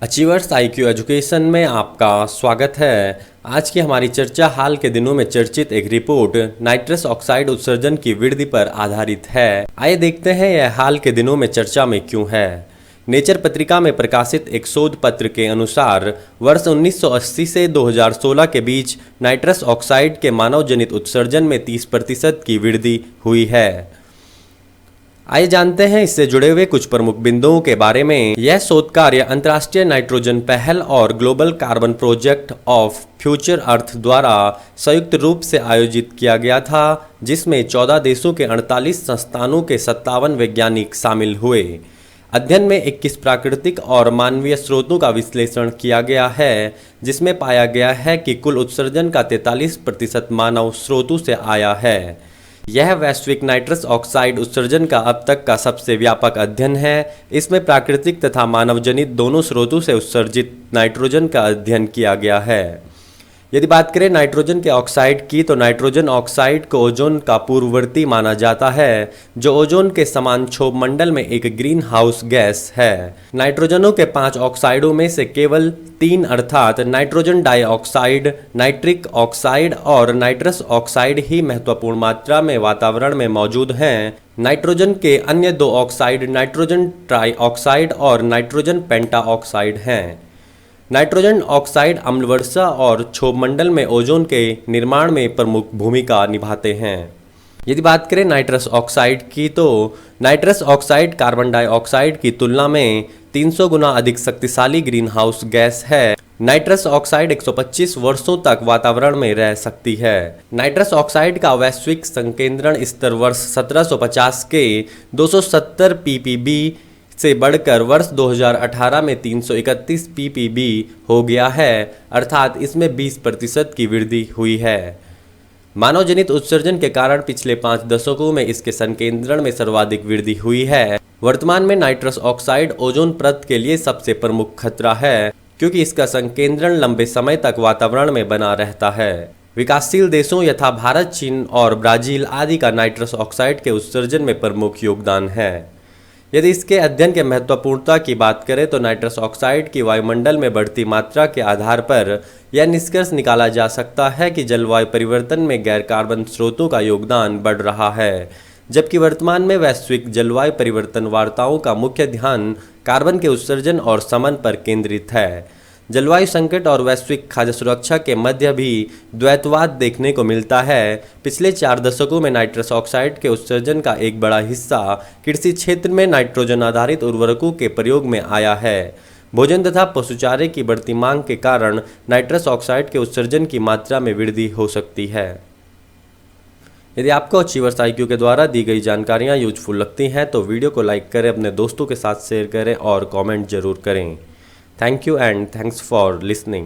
Achievers IQ education में आपका स्वागत है। आज की हमारी चर्चा हाल के दिनों में चर्चित एक रिपोर्ट नाइट्रस ऑक्साइड उत्सर्जन की वृद्धि पर आधारित है। आइए देखते हैं यह हाल के दिनों में चर्चा में क्यों है। नेचर पत्रिका में प्रकाशित एक शोध पत्र के अनुसार वर्ष 1980 से 2016 के बीच नाइट्रस ऑक्साइड के मानव जनित उत्सर्जन में 30% की वृद्धि हुई है। आइए जानते हैं इससे जुड़े हुए कुछ प्रमुख बिंदुओं के बारे में। यह शोध कार्य अंतर्राष्ट्रीय नाइट्रोजन पहल और global carbon project of Future Earth द्वारा संयुक्त रूप से आयोजित किया गया था, जिसमें 14 देशों के 48 संस्थानों के 57 वैज्ञानिक शामिल हुए। अध्ययन में 21 प्राकृतिक और मानवीय स्रोतों का विश्लेषण किया गया है, जिसमें पाया गया है कि कुल उत्सर्जन का 43% मानव स्रोतों से आया है। यह वैश्विक नाइट्रस ऑक्साइड उत्सर्जन का अब तक का सबसे व्यापक अध्ययन है। इसमें प्राकृतिक तथा मानवजनित दोनों स्रोतों से उत्सर्जित नाइट्रोजन का अध्ययन किया गया है। यदि बात करें नाइट्रोजन के ऑक्साइड की, तो नाइट्रोजन ऑक्साइड को ओजोन का पूर्ववर्ती माना जाता है, जो ओजोन के समान क्षोभ मंडल में एक ग्रीन हाउस गैस है। नाइट्रोजनों के 5 ऑक्साइडों में से केवल 3 अर्थात नाइट्रोजन डाइऑक्साइड, नाइट्रिक ऑक्साइड और नाइट्रस ऑक्साइड ही महत्वपूर्ण मात्रा में वातावरण में मौजूद हैं। नाइट्रोजन के अन्य 2 ऑक्साइड नाइट्रोजन ट्राइऑक्साइड और नाइट्रोजन पेंटाऑक्साइड हैं। नाइट्रोजन ऑक्साइड अम्लवर्षा और क्षोभ मंडल में ओजोन के निर्माण में प्रमुख भूमिका निभाते हैं। यदि बात करें नाइट्रस ऑक्साइड की, तो नाइट्रस ऑक्साइड कार्बन डाइऑक्साइड की तुलना में 300 गुना अधिक शक्तिशाली ग्रीन हाउस गैस है। नाइट्रस ऑक्साइड 125 वर्षों तक वातावरण में रह सकती है। नाइट्रस ऑक्साइड का वैश्विक संकेंद्रण स्तर वर्ष 1750 के 270 ppb से बढ़कर वर्ष 2018 में 331 ppb हो गया है, अर्थात इसमें 20% की वृद्धि हुई है। मानव जनित उत्सर्जन के कारण पिछले 5 दशकों में इसके संकेंद्रण में सर्वाधिक वृद्धि हुई है। वर्तमान में नाइट्रस ऑक्साइड ओजोन परत के लिए सबसे प्रमुख खतरा है, क्योंकि इसका संकेंद्रण लंबे समय तक वातावरण में बना रहता है। विकासशील देशों यथा भारत, चीन और ब्राजील आदि का नाइट्रस ऑक्साइड के उत्सर्जन में प्रमुख योगदान है। यदि इसके अध्ययन के महत्वपूर्णता की बात करें, तो नाइट्रस ऑक्साइड की वायुमंडल में बढ़ती मात्रा के आधार पर यह निष्कर्ष निकाला जा सकता है कि जलवायु परिवर्तन में गैर कार्बन स्रोतों का योगदान बढ़ रहा है, जबकि वर्तमान में वैश्विक जलवायु परिवर्तन वार्ताओं का मुख्य ध्यान कार्बन के उत्सर्जन और शमन पर केंद्रित है। जलवायु संकट और वैश्विक खाद्य सुरक्षा के मध्य भी द्वैतवाद देखने को मिलता है। पिछले 4 दशकों में नाइट्रस ऑक्साइड के उत्सर्जन का एक बड़ा हिस्सा कृषि क्षेत्र में नाइट्रोजन आधारित उर्वरकों के प्रयोग में आया है। भोजन तथा पशुचारे की बढ़ती मांग के कारण नाइट्रस ऑक्साइड के उत्सर्जन की मात्रा में वृद्धि हो सकती है। यदि आपको अचीवर्स IQ के द्वारा दी गई जानकारियाँ यूजफुल लगती हैं, तो वीडियो को लाइक करें, अपने दोस्तों के साथ शेयर करें और कमेंट जरूर करें। Thank you and thanks for listening.